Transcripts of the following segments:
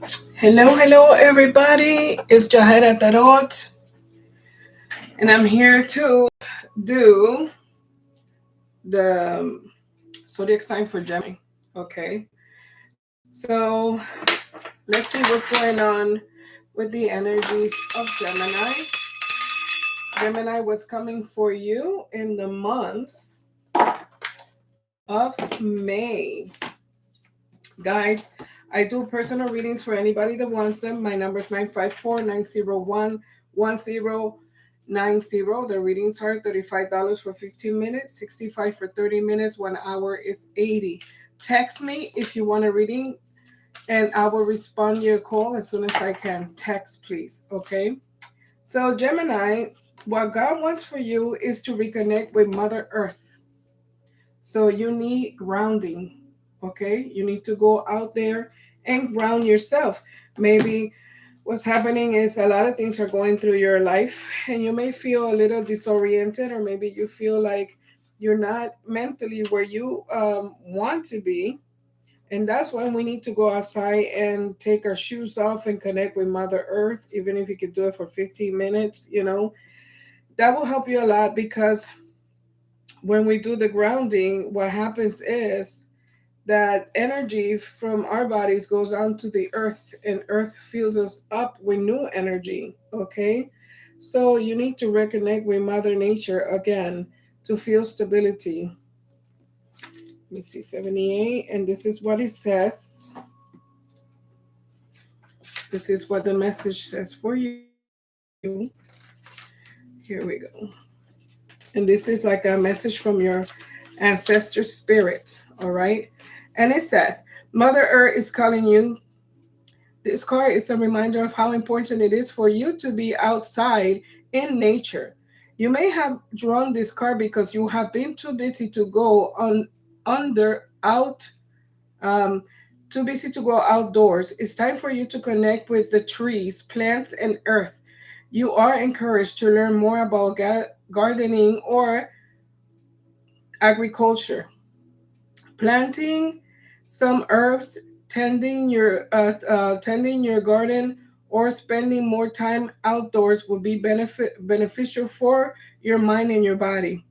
Hello, everybody. It's Jahaira Tarot, and I'm here to do the zodiac sign for Gemini. Okay, so let's see what's going on with the energies of Gemini. Gemini was coming for you in the month of May. Guys, I do personal readings for anybody that wants them. My number is 954-901-1090. The readings are $35 for 15 minutes, 65 for 30 minutes, 1 hour is 80. Text me if you want a reading and I will respond to your call as soon as I can. Text, please. Okay. So, Gemini, what God wants for you is to reconnect with Mother Earth. So, you need grounding. Okay. You need to go out there and ground yourself. Maybe what's happening is a lot of things are going through your life and you may feel a little disoriented, or maybe you feel like you're not mentally where you want to be. And that's when we need to go outside and take our shoes off and connect with Mother Earth, even if you could do it for 15 minutes. That will help you a lot, because when we do the grounding, what happens is that energy from our bodies goes on to the earth, and earth fills us up with new energy. Okay, so you need to reconnect with Mother Nature again to feel stability. Let me see, 78, and this is what it says. This is what the message says for you. Here we go. And this is like a message from your ancestor spirit. All right, and it says, Mother Earth is calling you. This card is a reminder of how important it is for you to be outside in nature. You may have drawn this card because you have been too busy to go on under out um, too busy to go outdoors. It's time for you to connect with the trees, plants, and earth. You are encouraged to learn more about gardening or agriculture, planting some herbs, tending your garden, or spending more time outdoors will be beneficial for your mind and your body.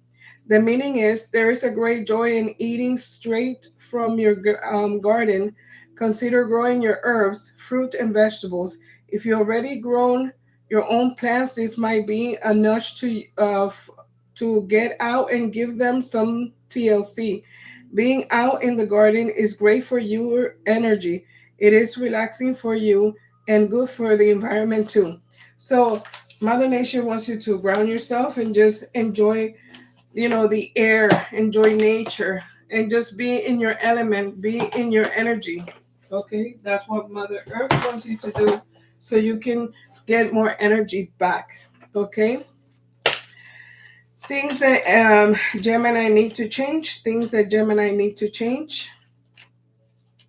The meaning is there is a great joy in eating straight from your garden. Consider growing your herbs, fruit, and vegetables. If you already grown your own plants, this might be a nudge to get out and give them some TLC. Being out in the garden is great for your energy. It is relaxing for you and good for the environment too. So, Mother Nature wants you to ground yourself and just enjoy, the air, enjoy nature, and just be in your element, be in your energy. Okay, that's what Mother Earth wants you to do, so you can get more energy back. Okay, things that Gemini need to change. Things that Gemini need to change.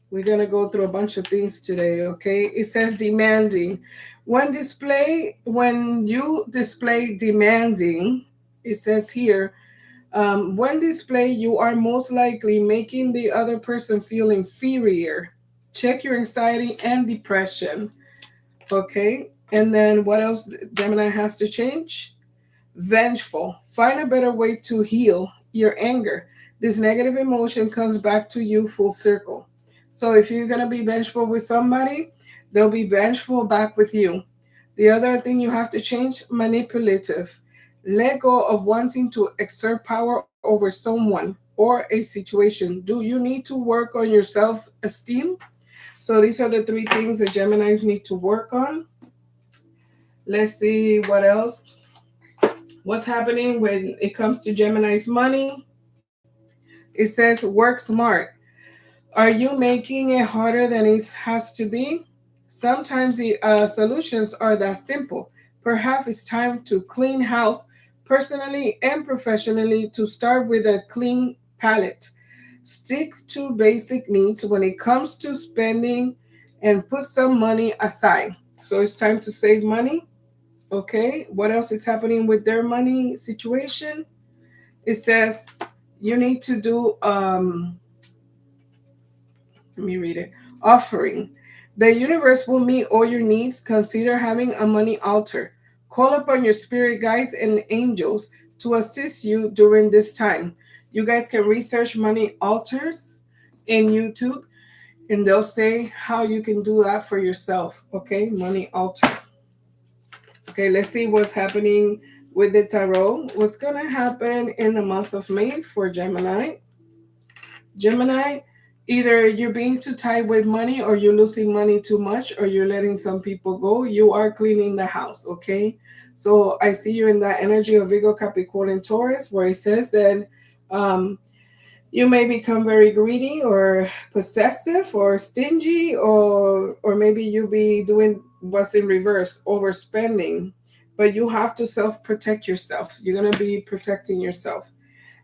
We're gonna go through a bunch of things today. Okay, it says demanding. When you display demanding, it says here, when display, you are most likely making the other person feel inferior. Check your anxiety and depression. Okay. And then what else Gemini has to change? Vengeful. Find a better way to heal your anger. This negative emotion comes back to you full circle. So if you're going to be vengeful with somebody, they'll be vengeful back with you. The other thing you have to change, manipulative. Let go of wanting to exert power over someone or a situation. Do you need to work on your self esteem? So these are the three things that Geminis need to work on. Let's see what else. What's happening when it comes to Gemini's money? It says work smart. Are you making it harder than it has to be? Sometimes the solutions are that simple. Perhaps it's time to clean house personally and professionally, to start with a clean palette. Stick to basic needs when it comes to spending and put some money aside. So it's time to save money. Okay, what else is happening with their money situation? It says you need to do, let me read it, offering. The universe will meet all your needs. Consider having a money altar. Call upon your spirit guides and angels to assist you during this time. You guys can research money altars in YouTube and they'll say how you can do that for yourself. Okay, money altar. Okay, let's see what's happening with the tarot. What's going to happen in the month of May for Gemini? Gemini, either you're being too tight with money or you're losing money too much or you're letting some people go. You are cleaning the house, okay? So I see you in that energy of Virgo, Capricorn, and Taurus, where it says that um, you may become very greedy or possessive or stingy, or maybe you be doing what's in reverse, overspending. But you have to self protect yourself. You're gonna be protecting yourself.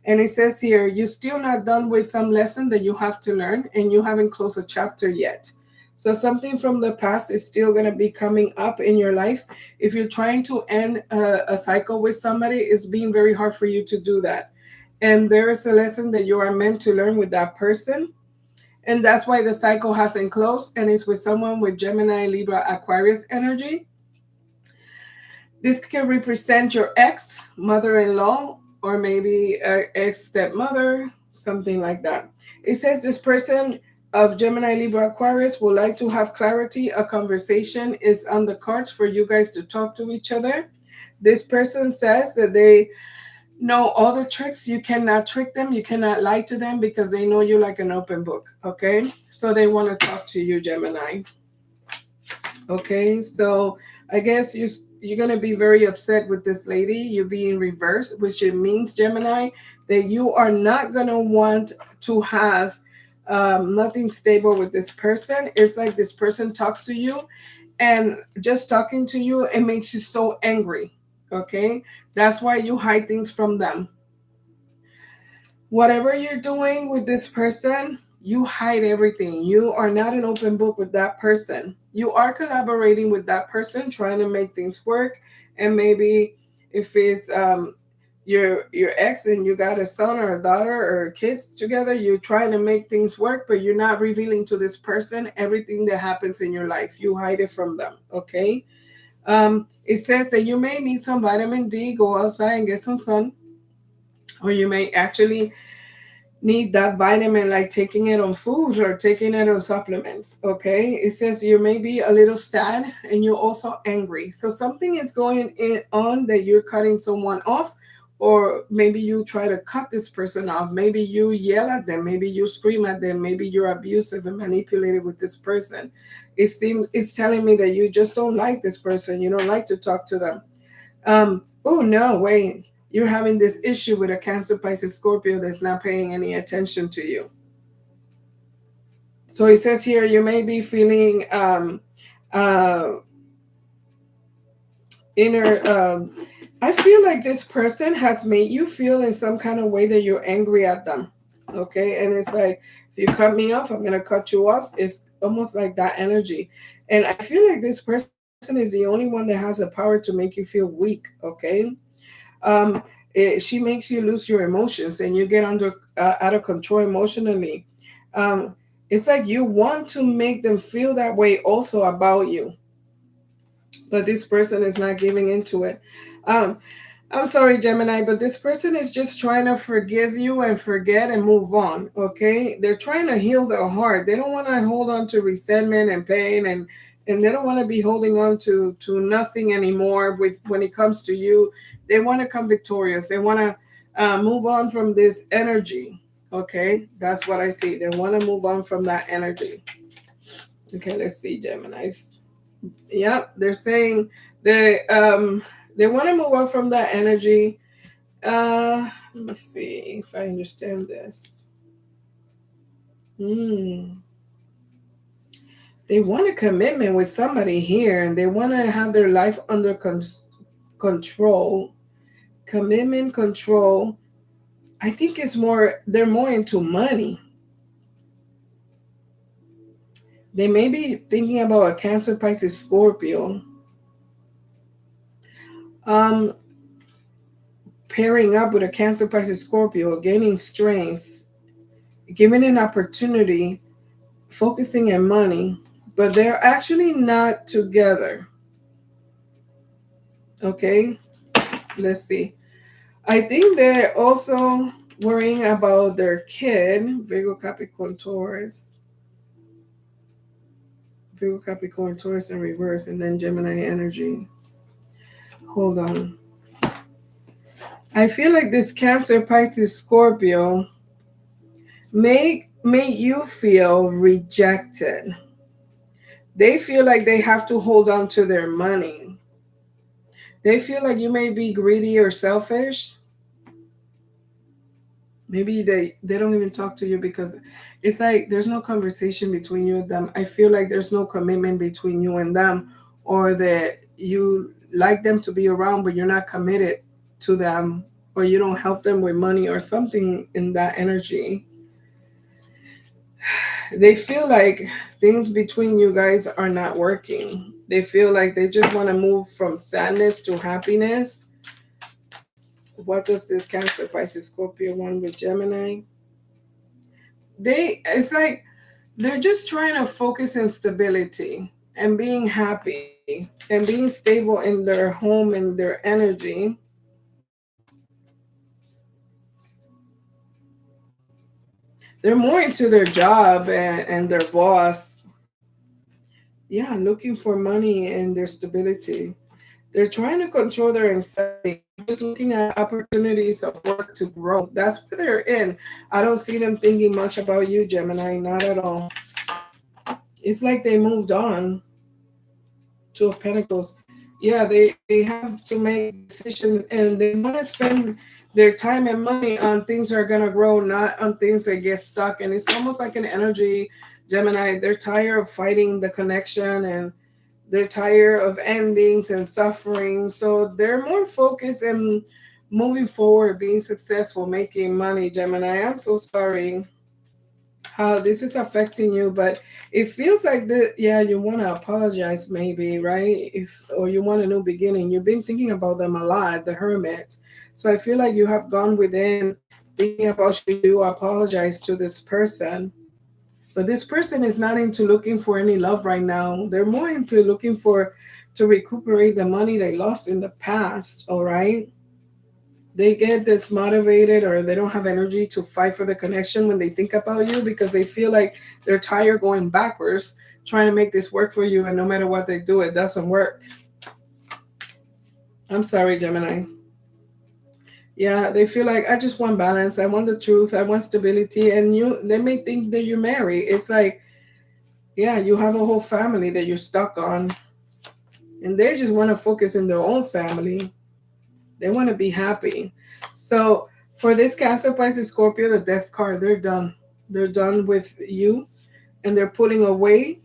And it says here, you're still not done with some lesson that you have to learn, and you haven't closed a chapter yet. So something from the past is still going to be coming up in your life. If you're trying to end a cycle with somebody, it's being very hard for you to do that. And there is a lesson that you are meant to learn with that person. And that's why the cycle hasn't closed, and it's with someone with Gemini, Libra, Aquarius energy. This can represent your ex, mother in law, or maybe ex stepmother, something like that. It says this person of Gemini, Libra, Aquarius would like to have clarity. A conversation is on the cards for you guys to talk to each other. This person says that they know all the tricks. You cannot trick them, you cannot lie to them because they know you like an open book. Okay, so they want to talk to you, Gemini. Okay, so I guess you're gonna be very upset with this lady. You're being reversed, which it means, Gemini, that you are not gonna want to have nothing stable with this person. It's like this person talks to you, and just talking to you, it makes you so angry. Okay, that's why you hide things from them. Whatever you're doing with this person, you hide everything. You are not an open book with that person. You are collaborating with that person, trying to make things work. And maybe if it's your ex and you got a son or a daughter or kids together, you're trying to make things work, but you're not revealing to this person everything that happens in your life. You hide it from them. Okay. It says that you may need some vitamin D. Go outside and get some sun, or you may actually need that vitamin, like taking it on food or taking it on supplements. Okay, it says you may be a little sad and you're also angry, so something is going on that you're cutting someone off, or maybe you try to cut this person off. Maybe you yell at them, maybe you scream at them, maybe you're abusive and manipulative with this person. It's telling me that you just don't like this person, you don't like to talk to them. Oh no, wait. You're having this issue with a Cancer, Pisces, Scorpio that's not paying any attention to you. So it says here you may be feeling uh, inner. I feel like this person has made you feel in some kind of way that you're angry at them. Okay, and it's like, if you cut me off, I'm gonna cut you off. It's almost like that energy, and I feel like this person is the only one that has the power to make you feel weak. Okay, um, she makes you lose your emotions and you get under out of control emotionally. Um, it's like you want to make them feel that way also about you, but this person is not giving into it. Um, I'm sorry, Gemini, but this person is just trying to forgive you and forget and move on. Okay, they're trying to heal their heart. They don't want to hold on to resentment and pain, and they don't want to be holding on to nothing anymore. With when it comes to you, they want to come victorious. They want to move on from this energy. Okay, that's what I see. They want to move on from that energy. Okay, let's see, Gemini's. Yep, they're saying they want to move on from that energy. Let me see if I understand this. Hmm. They want a commitment with somebody here, and they want to have their life under control. Commitment, control. I think it's more. They're more into money. They may be thinking about a Cancer, Pisces, Scorpio. Um, Pairing up with a Cancer, Pisces, Scorpio, gaining strength, giving an opportunity, focusing on money. but they're actually not together. Okay, let's see. I think they're also worrying about their kid, Virgo, Capricorn, Taurus. Virgo, Capricorn, Taurus in reverse, and then Gemini energy. Hold on. I feel like this Cancer, Pisces, Scorpio make you feel rejected. They feel like they have to hold on to their money. They feel like you may be greedy or selfish. Maybe they don't even talk to you because it's like there's no conversation between you and them. I feel like there's no commitment between you and them, or that you like them to be around but you're not committed to them, or you don't help them with money or something in that energy. They feel like things between you guys are not working. They feel like they just want to move from sadness to happiness. What does this Cancer, Pisces, Scorpio one with Gemini? It's like they're just trying to focus on stability and being happy and being stable in their home and their energy. They're more into their job and their boss. Yeah, looking for money and their stability. They're trying to control their anxiety. They're just looking at opportunities of work to grow. That's what they're in. I don't see them thinking much about you, Gemini, not at all. It's like they moved on. Two of Pentacles. Yeah, they have to make decisions and they want to spend their time and money on things that are going to grow, not on things that get stuck. And it's almost like an energy, Gemini. They're tired of fighting the connection and they're tired of endings and suffering. So they're more focused and moving forward, being successful, making money, Gemini. I'm so sorry how this is affecting you, but it feels like that. Yeah, you want to apologize, maybe, right? If or you want a new beginning. You've been thinking about them a lot, the Hermit. So I feel like you have gone within, thinking about should you apologize to this person. But this person is not into looking for any love right now. They're more into looking for to recuperate the money they lost in the past. All right, they get dismotivated or they don't have energy to fight for the connection when they think about you because they feel like they're tired going backwards trying to make this work for you, and no matter what they do it doesn't work. I'm sorry, Gemini. Yeah, they feel like I just want balance, I want the truth, I want stability, and you they may think that you're married. It's like, yeah, you have a whole family that you're stuck on, and they just want to focus in their own family. They want to be happy. So for this Cancer, Pisces, Scorpio, the Death card, they're done. They're done with you, and they're pulling away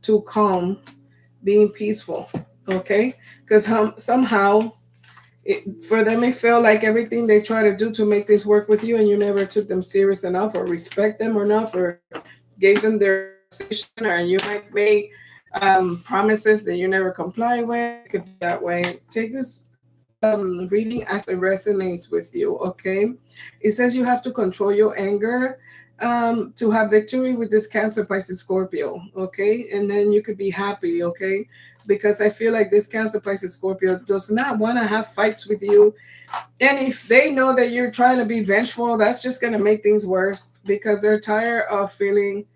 to calm, being peaceful. Okay, because somehow for them it felt like everything they try to do to make things work with you, and you never took them serious enough or respect them enough or gave them their position, or you might make promises that you never comply with. It could be that way. Take this reading as it resonates with you. Okay, it says you have to control your anger to have victory with this Cancer, Pisces, Scorpio. Okay, and then you could be happy. Okay, because I feel like this Cancer, Pisces, Scorpio does not want to have fights with you, and if they know that you're trying to be vengeful, that's just going to make things worse because they're tired of feeling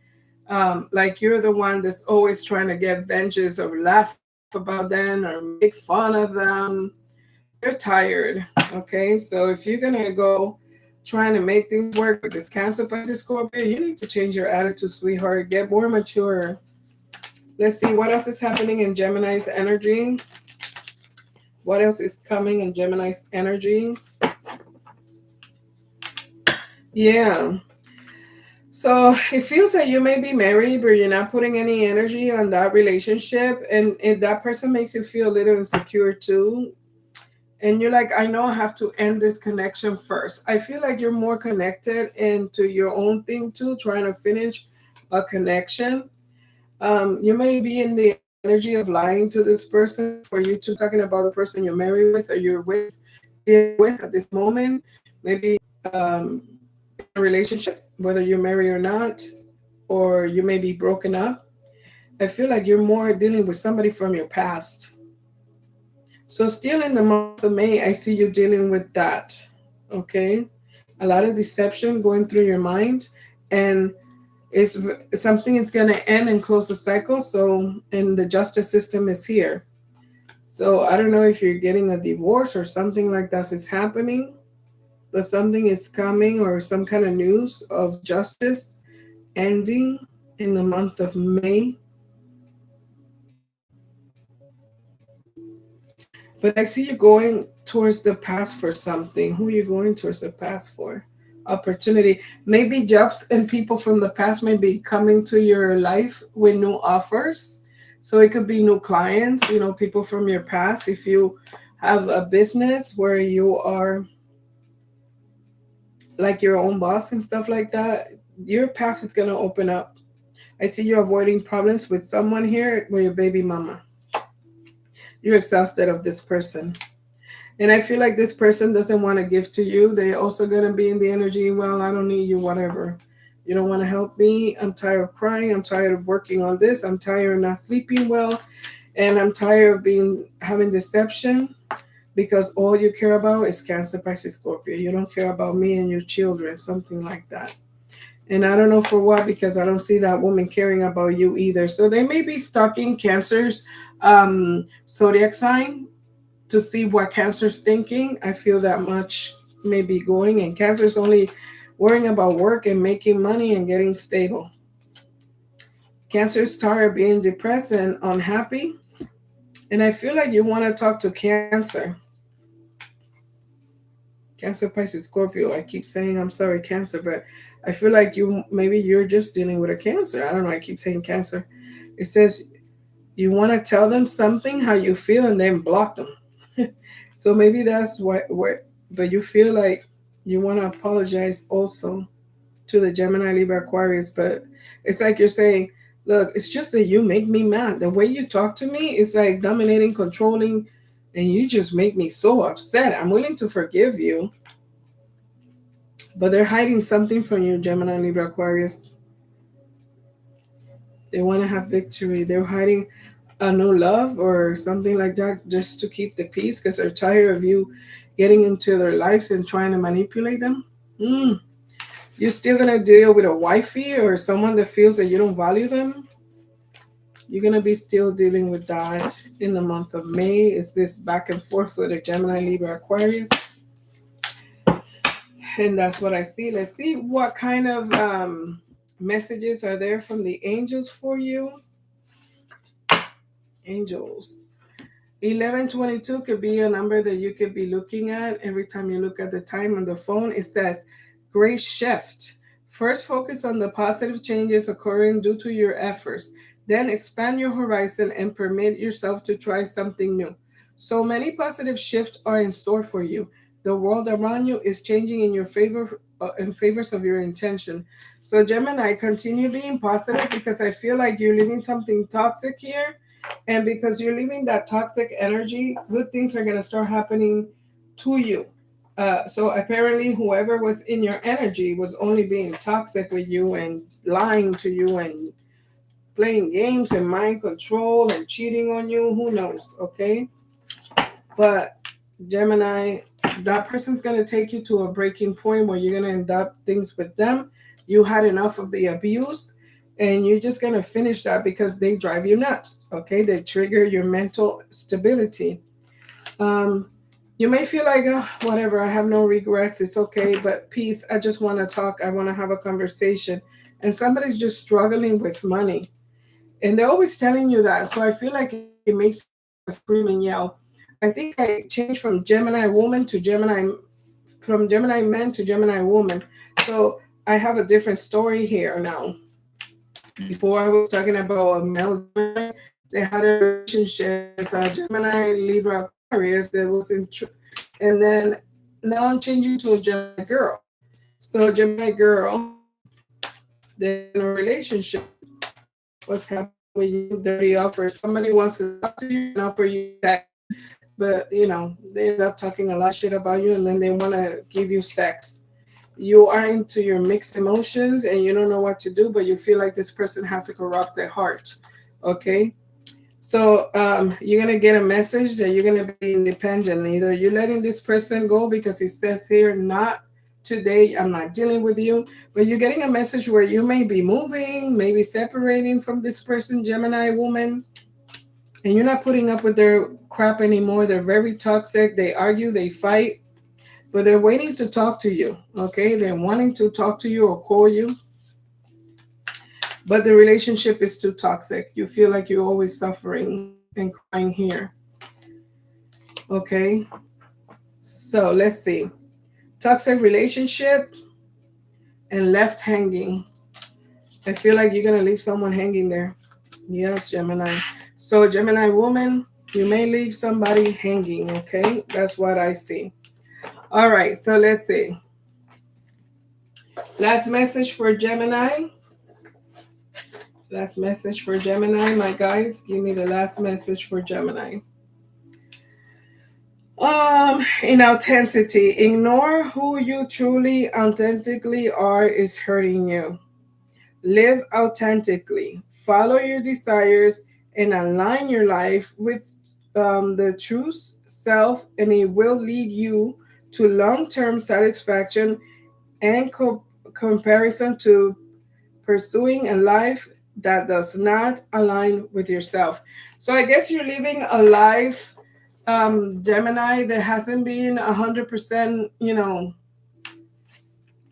like you're the one that's always trying to get vengeance or laugh about them or make fun of them. They're tired. Okay, so if you're gonna go trying to make things work with this Cancer, Pisces, Scorpio, you need to change your attitude, sweetheart. Get more mature. Let's see what else is happening in Gemini's energy. What else is coming in Gemini's energy? Yeah. So it feels like you may be married, but you're not putting any energy on that relationship, and if that person makes you feel a little insecure too, and you're like, I know I have to end this connection first. I feel like you're more connected into your own thing too, trying to finish a connection. You may be in the energy of lying to this person for you to talking about the person you're married with or you're with, dealing with at this moment. Maybe in a relationship, whether you're married or not, or you may be broken up. I feel like you're more dealing with somebody from your past. So still in the month of May, I see you dealing with that. Okay, a lot of deception going through your mind, and something is going to end and close the cycle. So, and the justice system is here. So I don't know if you're getting a divorce or something like that is happening, but something is coming or some kind of news of justice ending in the month of May. But I see you going towards the past for something. Who are you going towards the past for? Opportunity. Maybe jobs and people from the past may be coming to your life with new offers. So it could be new clients, people from your past. If you have a business where you are like your own boss and stuff like that, your path is going to open up. I see you avoiding problems with someone here with your baby mama. You're exhausted of this person. And I feel like this person doesn't want to give to you. They're also going to be in the energy, well, I don't need you, whatever. You don't want to help me. I'm tired of crying. I'm tired of working on this. I'm tired of not sleeping well. And I'm tired of having deception because all you care about is Cancer, Pisces, Scorpio. You don't care about me and your children, something like that. And I don't know for what, because I don't see that woman caring about you either. So they may be stalking Cancer's zodiac sign to see what Cancer's thinking. I feel that much may be going, and Cancer's only worrying about work and making money and getting stable. Cancer's tired of being depressed and unhappy, and I feel like you want to talk to Cancer. Cancer, Pisces, Scorpio. I keep saying I'm sorry, Cancer, but I feel like maybe you're just dealing with a Cancer. I don't know. I keep saying Cancer. It says you want to tell them something how you feel and then block them. So maybe that's what, but you feel like you want to apologize also to the Gemini, Libra, Aquarius, but it's like you're saying, look, it's just that you make me mad. The way you talk to me is like dominating, controlling, and you just make me so upset. I'm willing to forgive you, but they're hiding something from you, Gemini, Libra, Aquarius. They want to have victory. They're hiding a new love or something like that just to keep the peace because they're tired of you getting into their lives and trying to manipulate them. Mm. You're still gonna deal with a wifey or someone that feels that you don't value them. You're gonna be still dealing with that in the month of May. Is this back and forth with a Gemini, Libra, Aquarius? And that's what I see. Let's see what kind of messages are there from the angels for you. Angels. 1122 could be a number that you could be looking at every time you look at the time on the phone. It says great shift. First, focus on the positive changes occurring due to your efforts. Then, expand your horizon and permit yourself to try something new. So many positive shifts are in store for you. The world around you is changing in your favor, in favors of your intention. So, Gemini, continue being positive because I feel like you're living something toxic here, and because you're leaving that toxic energy, good things are going to start happening to you. So apparently, whoever was in your energy was only being toxic with you and lying to you and playing games and mind control and cheating on you. Who knows? Okay. But Gemini, that person's going to take you to a breaking point where you're going to end up things with them. You had enough of the abuse and you're just going to finish that because they drive you nuts. Okay. They trigger your mental stability. Um, you may feel like, oh, whatever, I have no regrets. It's okay. But peace, I just want to talk. I want to have a conversation. And somebody's just struggling with money. And they're always telling you that. So I feel like it makes you scream and yell. I think I changed from Gemini woman to from Gemini man to Gemini woman. So I have a different story here now. Before I was talking about a male Gemini, they had a relationship with a Gemini, Libra, Aquarius that was and then now I'm changing to a Gemini girl. So Gemini girl, they're in a relationship. What's happening with you? Dirty offers. Somebody wants to talk to you and offer you sex, but they end up talking a lot of shit about you, and then they want to give you sex. You are into your mixed emotions and you don't know what to do, but you feel like this person has a corrupted heart. Okay. So you're gonna get a message that you're gonna be independent. Either you're letting this person go because it says here, not today, I'm not dealing with you, but you're getting a message where you may be moving, maybe separating from this person, Gemini woman, and you're not putting up with their crap anymore. They're very toxic. They argue, they fight, but they're waiting to talk to you. Okay, they're wanting to talk to you or call you, but the relationship is too toxic. You feel like you're always suffering and crying here. Okay, so let's see. Toxic relationship and left hanging. I feel like you're gonna leave someone hanging there. Yes, Gemini. So, Gemini woman, you may leave somebody hanging. Okay, that's what I see. All right, so let's see. Last message for Gemini. Last message for Gemini, my guides. Give me the last message for Gemini. Inauthenticity. Ignore who you truly authentically are is hurting you. Live authentically. Follow your desires and align your life with the true self, and it will lead you to long term satisfaction and comparison to pursuing a life that does not align with yourself. So I guess you're living a life, Gemini, that hasn't been 100%,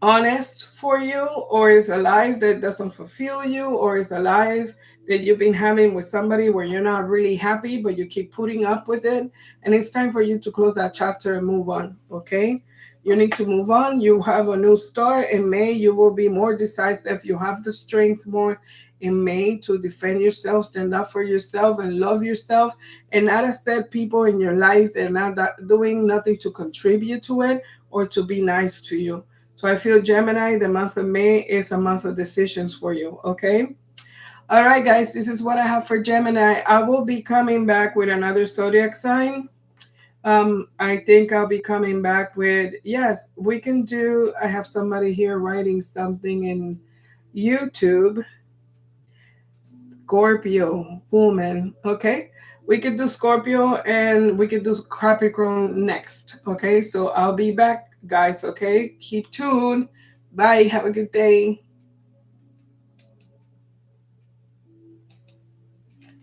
honest for you, or is a life that doesn't fulfill you, or is a life that you've been having with somebody where you're not really happy, but you keep putting up with it. And it's time for you to close that chapter and move on. Okay. You need to move on. You have a new start in May. You will be more decisive. You have the strength more in May to defend yourself, stand up for yourself, and love yourself, and not accept people in your life that are not doing nothing to contribute to it or to be nice to you. So I feel Gemini, the month of May is a month of decisions for you. Okay. All right, guys, this is what I have for Gemini. I will be coming back with another zodiac sign. I think I'll be coming back with, yes, we can do. I have somebody here writing something in YouTube. Scorpio woman. Okay. We could do Scorpio and we could do Capricorn next. Okay. So I'll be back, guys. Okay. Keep tuned. Bye. Have a good day.